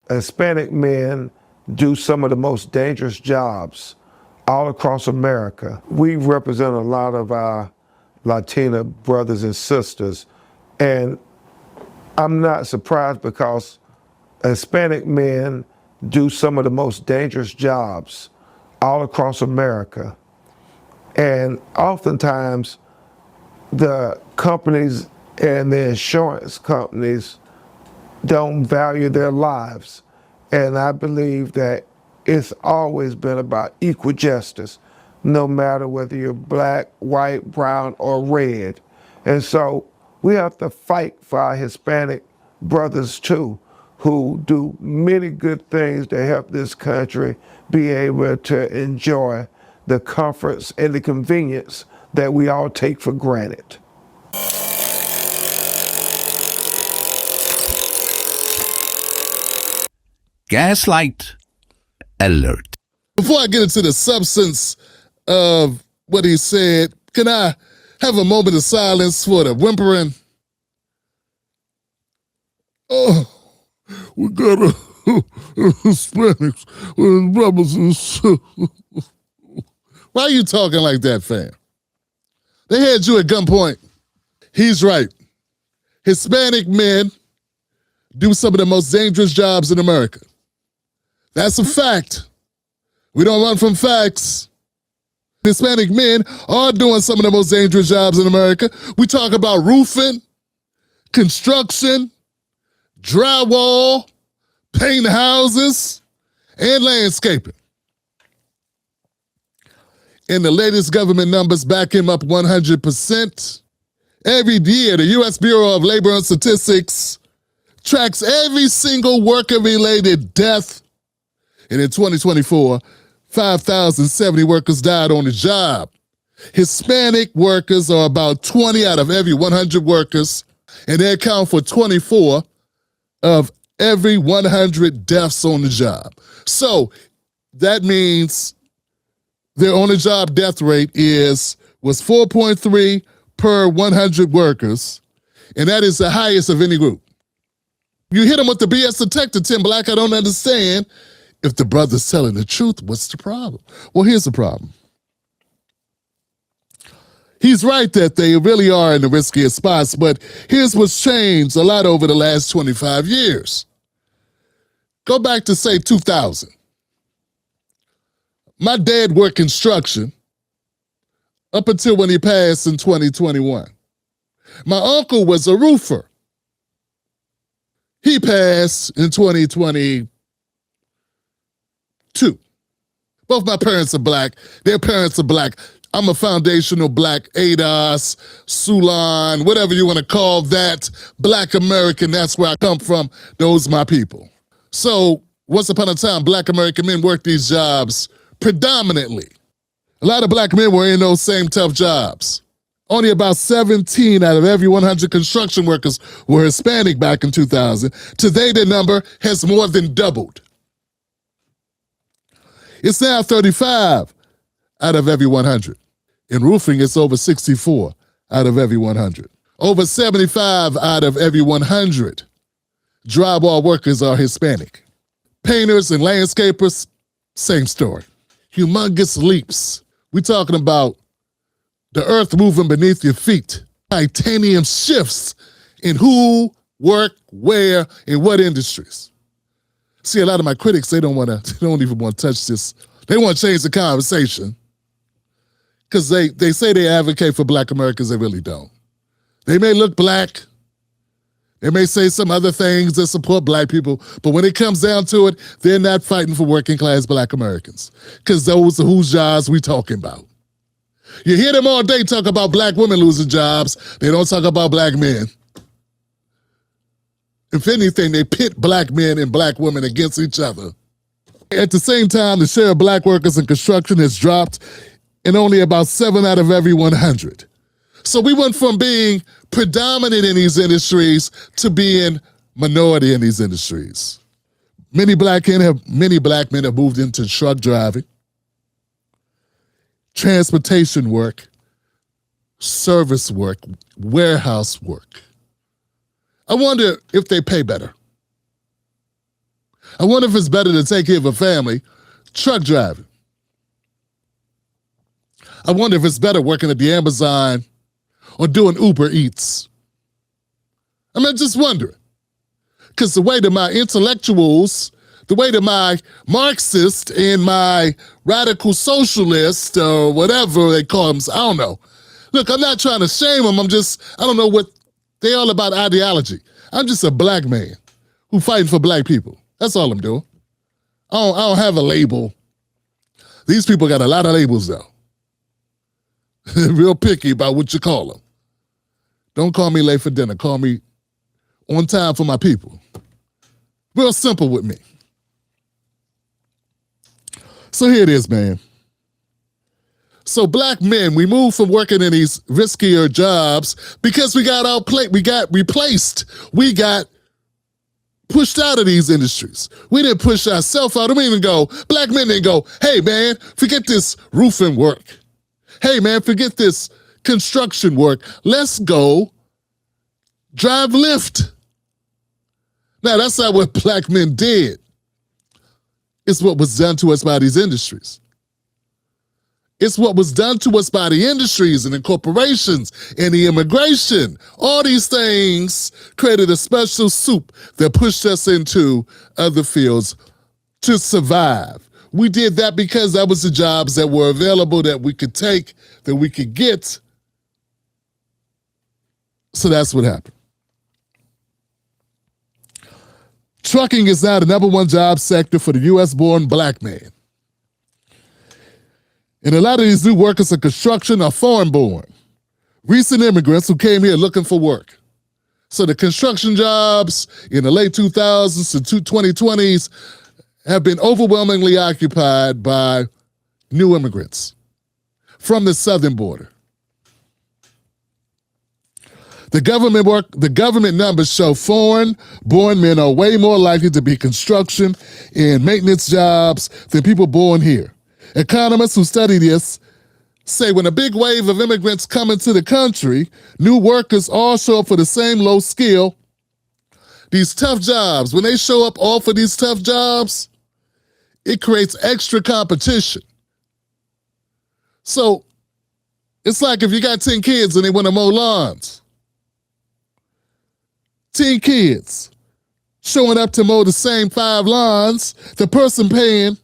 Hispanic men do some of the most dangerous jobs all across America. We represent a lot of our Latina brothers and sisters, and I'm not surprised because Hispanic men do some of the most dangerous jobs all across America. And oftentimes, the companies and the insurance companies don't value their lives. And I believe that it's always been about equal justice, no matter whether you're black, white, brown, or red. And so we have to fight for our Hispanic brothers too, who do many good things to help this country be able to enjoy the comforts and the convenience that we all take for granted. Gaslight alert. Before I get into the substance of what he said, can I have a moment of silence for the whimpering? Oh, we got Hispanics with brothers and sisters. Why are you talking like that, fam? They had you at gunpoint. He's right. Hispanic men do some of the most dangerous jobs in America. That's a fact. We don't run from facts. Hispanic men are doing some of the most dangerous jobs in America. We talk about roofing, construction, drywall, painting houses, and landscaping. And the latest government numbers back him up 100%. Every year, the U.S. Bureau of Labor and Statistics tracks every single worker-related death. And in 2024, 5,070 workers died on the job. Hispanic workers are about 20 out of every 100 workers, and they account for 24 of every 100 deaths on the job. So that means their on-the-job death rate was 4.3 per 100 workers, and that is the highest of any group. You hit them with the BS detector, Tim Black. I don't understand. If the brother's telling the truth, what's the problem? Well, here's the problem. He's right that they really are in the riskiest spots, but here's what's changed a lot over the last 25 years. Go back to, say, 2000. My dad worked construction up until when he passed in 2021. My uncle was a roofer. He passed in 2022. Both my parents are black. Their parents are black. I'm a foundational black ADOS, Sulan, whatever you want to call that, black American. That's where I come from. Those are my people. So once upon a time, black American men worked these jobs predominantly. A lot of black men were in those same tough jobs. Only about 17 out of every 100 construction workers were Hispanic back in 2000. Today, the number has more than doubled. It's now 35 out of every 100. In roofing, it's over 64 out of every 100. Over 75 out of every 100 drywall workers are Hispanic. Painters and landscapers, same story. Humongous leaps. We're talking about the earth moving beneath your feet. Titanium shifts in who, work, where, in what industries. See, a lot of my critics, they don't even want to touch this. They want to change the conversation because they say they advocate for black Americans, they really don't. They may look black. They may say some other things that support black people, but when it comes down to it, they're not fighting for working class black Americans because those are whose jobs we talking about. You hear them all day talk about black women losing jobs. They don't talk about black men. If anything, they pit black men and black women against each other. At the same time, the share of black workers in construction has dropped in only about 7 out of every 100. So we went from being predominant in these industries to being minority in these industries. Many black men have moved into truck driving, transportation work, service work, warehouse work. I wonder if they pay better. I wonder if it's better to take care of a family truck driving. I wonder if it's better working at the Amazon or doing Uber Eats. I mean, just wondering. Because the way that my intellectuals, the way that my Marxist and my radical socialist or whatever they call them, I don't know. Look, I'm not trying to shame them. I don't know what they all about ideology. I'm just a black man who fighting for black people. That's all I'm doing. I don't have a label. These people got a lot of labels though. Real picky about what you call them. Don't call me late for dinner. Call me on time for my people. Real simple with me. So here it is, man. So black men, we moved from working in these riskier jobs because we got outplayed, we got replaced, we got pushed out of these industries. We didn't push ourselves out. Black men didn't go, hey man, forget this roofing work. Hey man, forget this construction work. Let's go drive Lyft. Now that's not what black men did. It's what was done to us by these industries. It's what was done to us by the industries and the corporations and the immigration. All these things created a special soup that pushed us into other fields to survive. We did that because that was the jobs that were available, that we could take, that we could get. So that's what happened. Trucking is now the #1 job sector for the U.S.-born black man. And a lot of these new workers in construction are foreign-born, recent immigrants who came here looking for work. So the construction jobs in the late 2000s to 2020s have been overwhelmingly occupied by new immigrants from the southern border. The government numbers show foreign-born men are way more likely to be construction and maintenance jobs than people born here. Economists who study this say when a big wave of immigrants come into the country, new workers all show up for the same low skill. These tough jobs, when they show up all for these tough jobs, it creates extra competition. So it's like if you got 10 kids and they want to mow lawns. 10 kids showing up to mow the same 5 lawns, the person paying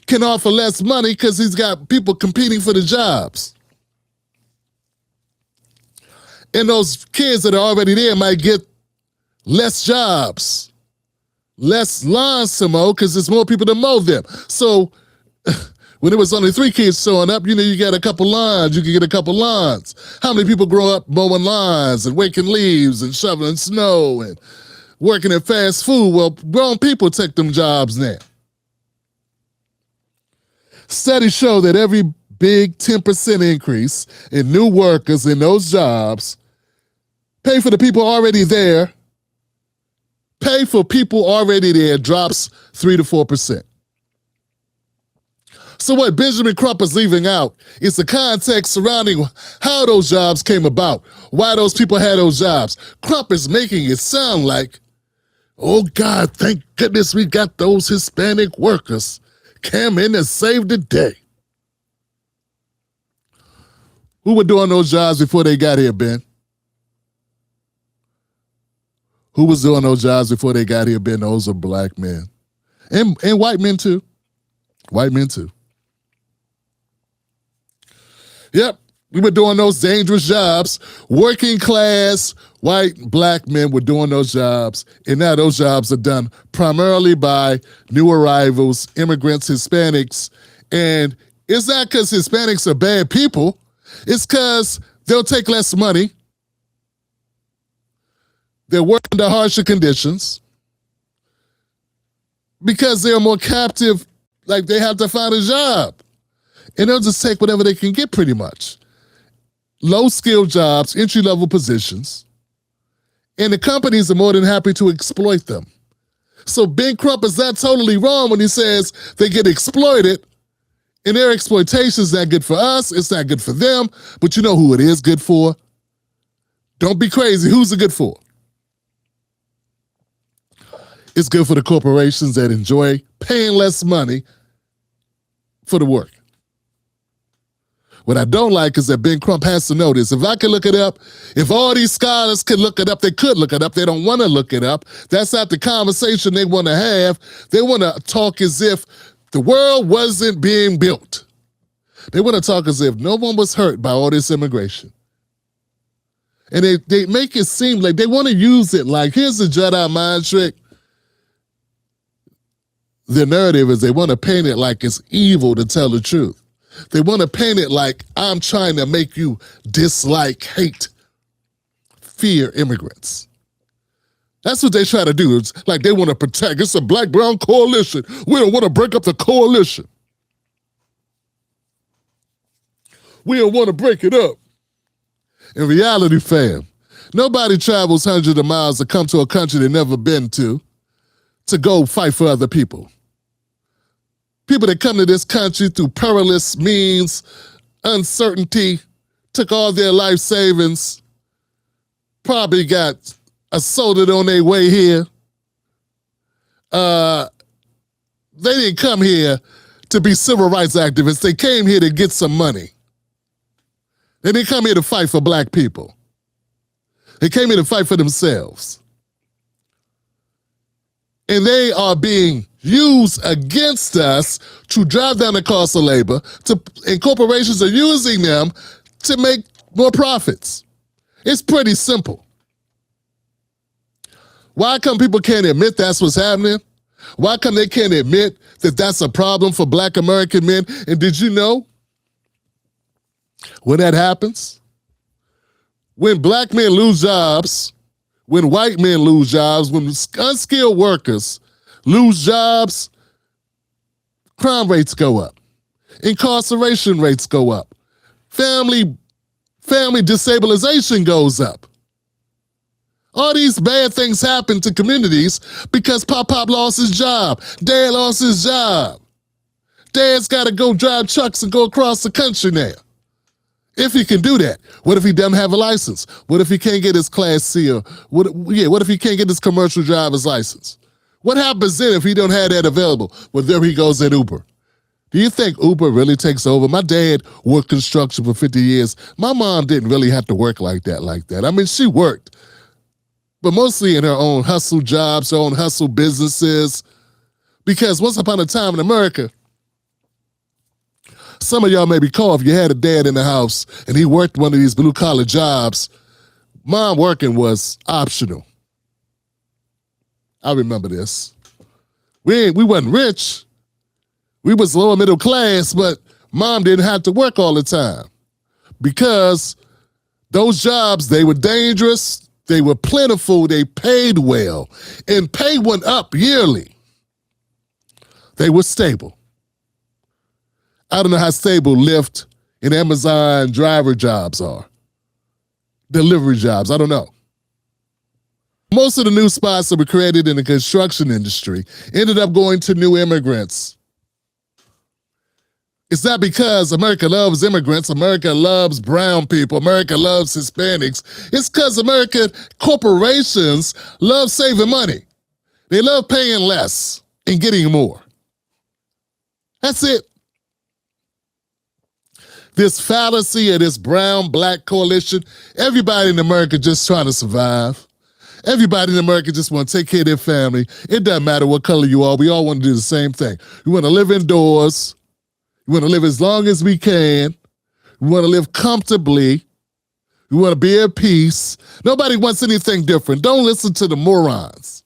can offer less money because he's got people competing for the jobs. And those kids that are already there might get less jobs, less lawns to mow because there's more people to mow them. So when there was only 3 kids showing up, you got a couple lawns, you can get a couple lawns. How many people grow up mowing lawns and raking leaves and shoveling snow and working at fast food? Well, grown people take them jobs now. Studies show that every big 10% increase in new workers in those jobs pay for people already there drops 3 to 4%. So what Benjamin Crump is leaving out is the context surrounding how those jobs came about, why those people had those jobs. Crump is making it sound like, oh God, thank goodness we got those Hispanic workers came in and saved the day. Who were doing those jobs before they got here, Ben? Who was doing those jobs before they got here, Ben? Those are black men. And white men too. White men too. Yep, we were doing those dangerous jobs. Working class, white, black men were doing those jobs. And now those jobs are done primarily by new arrivals, immigrants, Hispanics. And it's not because Hispanics are bad people. It's because they'll take less money. They're working under harsher conditions. Because they're more captive, like they have to find a job. And they'll just take whatever they can get pretty much. Low-skilled jobs, entry-level positions. And the companies are more than happy to exploit them. So Ben Crump is not totally wrong when he says they get exploited. And their exploitation is not good for us. It's not good for them. But you know who it is good for? Don't be crazy. Who's it good for? It's good for the corporations that enjoy paying less money for the work. What I don't like is that Ben Crump has to know this. If I can look it up, if all these scholars can look it up, they could look it up. They don't want to look it up. That's not the conversation they want to have. They want to talk as if the world wasn't being built. They want to talk as if no one was hurt by all this immigration. And they make it seem like they want to use it like, here's the Jedi mind trick. The narrative is they want to paint it like it's evil to tell the truth. They want to paint it like I'm trying to make you dislike, hate, fear immigrants. That's what they try to do. It's like they want to protect. It's a black-brown coalition. We don't want to break up the coalition. We don't want to break it up. In reality, fam, nobody travels hundreds of miles to come to a country they've never been to go fight for other people. People that come to this country through perilous means, uncertainty, took all their life savings, probably got assaulted on their way here. They didn't come here to be civil rights activists. They came here to get some money. They didn't come here to fight for black people. They came here to fight for themselves. And they are being used against us to drive down the cost of labor, and corporations are using them to make more profits. It's pretty simple. Why come people can't admit that's what's happening? Why come they can't admit that that's a problem for black American men? And did you know when that happens? When black men lose jobs, when white men lose jobs, when unskilled workers lose jobs, crime rates go up, incarceration rates go up, family disabilization goes up. All these bad things happen to communities because Pop lost his job, Dad lost his job. Dad's got to go drive trucks and go across the country now. If he can do that, what if he doesn't have a license? What if he can't get his Class C or what if he can't get his commercial driver's license? What happens then if he don't have that available? Well, there he goes at Uber. Do you think Uber really takes over? My dad worked construction for 50 years. My mom didn't really have to work like that. I mean, she worked, but mostly in her own hustle jobs, her own hustle businesses. Because once upon a time in America, some of y'all may recall if you had a dad in the house and he worked one of these blue-collar jobs, mom working was optional. I remember this. We wasn't rich. We was lower middle class, but mom didn't have to work all the time because those jobs, they were dangerous, they were plentiful, they paid well, and pay went up yearly. They were stable. I don't know how stable Lyft and Amazon driver jobs are. Delivery jobs, I don't know. Most of the new spots that were created in the construction industry ended up going to new immigrants. It's not because America loves immigrants, America loves brown people, America loves Hispanics. It's because American corporations love saving money. They love paying less and getting more. That's it. This fallacy of this brown-black coalition, everybody in America just trying to survive. Everybody in America just want to take care of their family. It doesn't matter what color you are. We all want to do the same thing. We want to live indoors. We want to live as long as we can. We want to live comfortably. We want to be at peace. Nobody wants anything different. Don't listen to the morons.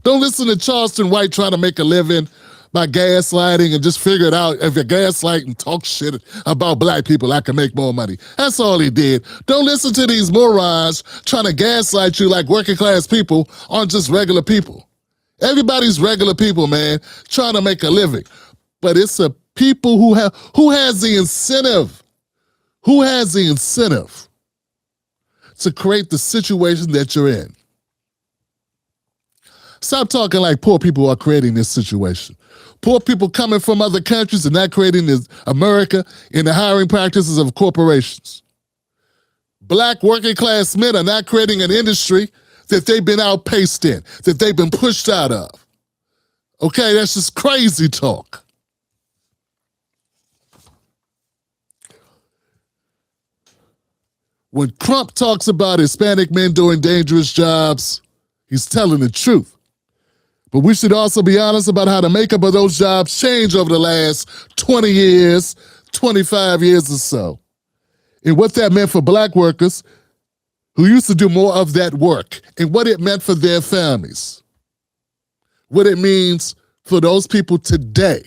Don't listen to Charleston White trying to make a living by gaslighting and just figure it out. If you gaslight and talk shit about black people, I can make more money. That's all he did. Don't listen to these morons trying to gaslight you like working class people aren't just regular people. Everybody's regular people, man, trying to make a living. But it's a people who has the incentive to create the situation that you're in. Stop talking like poor people are creating this situation. Poor people coming from other countries and not creating this America in the hiring practices of corporations. Black working class men are not creating an industry that they've been outpaced in, that they've been pushed out of. Okay, that's just crazy talk. When Crump talks about Hispanic men doing dangerous jobs, he's telling the truth. But we should also be honest about how the makeup of those jobs changed over the last 20 years, 25 years or so. And what that meant for black workers who used to do more of that work and what it meant for their families. What it means for those people today.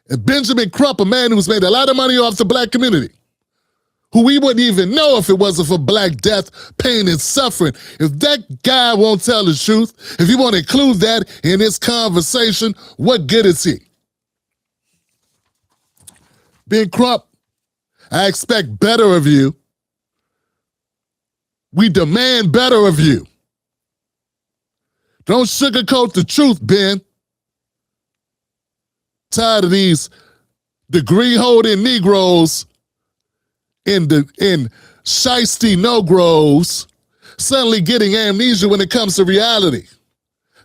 And Benjamin Crump, a man who's made a lot of money off the black community, who we wouldn't even know if it wasn't for black death, pain, and suffering. If that guy won't tell the truth, if he won't include that in his conversation, what good is he? Ben Crump, I expect better of you. We demand better of you. Don't sugarcoat the truth, Ben. Tired of these degree-holding Negroes in shiesty no-gros suddenly getting amnesia when it comes to reality,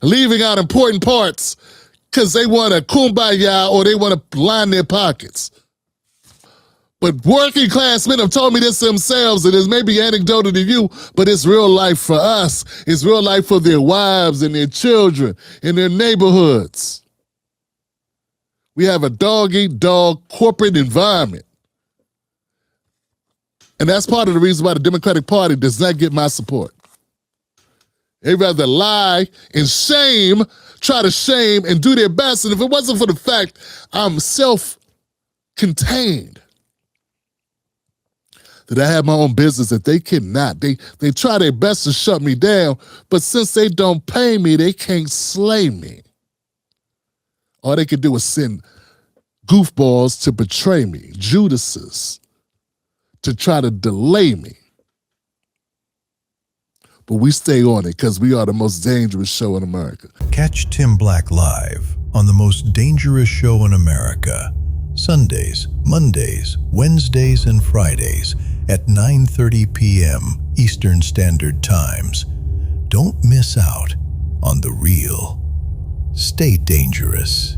leaving out important parts because they want a kumbaya or they want to line their pockets. But working class men have told me this themselves, and it's maybe anecdotal to you, but it's real life for us. It's real life for their wives and their children and their neighborhoods. We have a dog-eat-dog corporate environment. And that's part of the reason why the Democratic Party does not get my support. They rather lie and shame, try to shame and do their best. And if it wasn't for the fact I'm self-contained, that I have my own business, that they cannot. They try their best to shut me down, but since they don't pay me, they can't slay me. All they can do is send goofballs to betray me, Judases, to try to delay me. But we stay on it because we are the most dangerous show in America. Catch Tim Black live on the most dangerous show in America, Sundays, Mondays, Wednesdays, and Fridays at 9:30 p.m. Eastern Standard Times. Don't miss out on the real. Stay dangerous.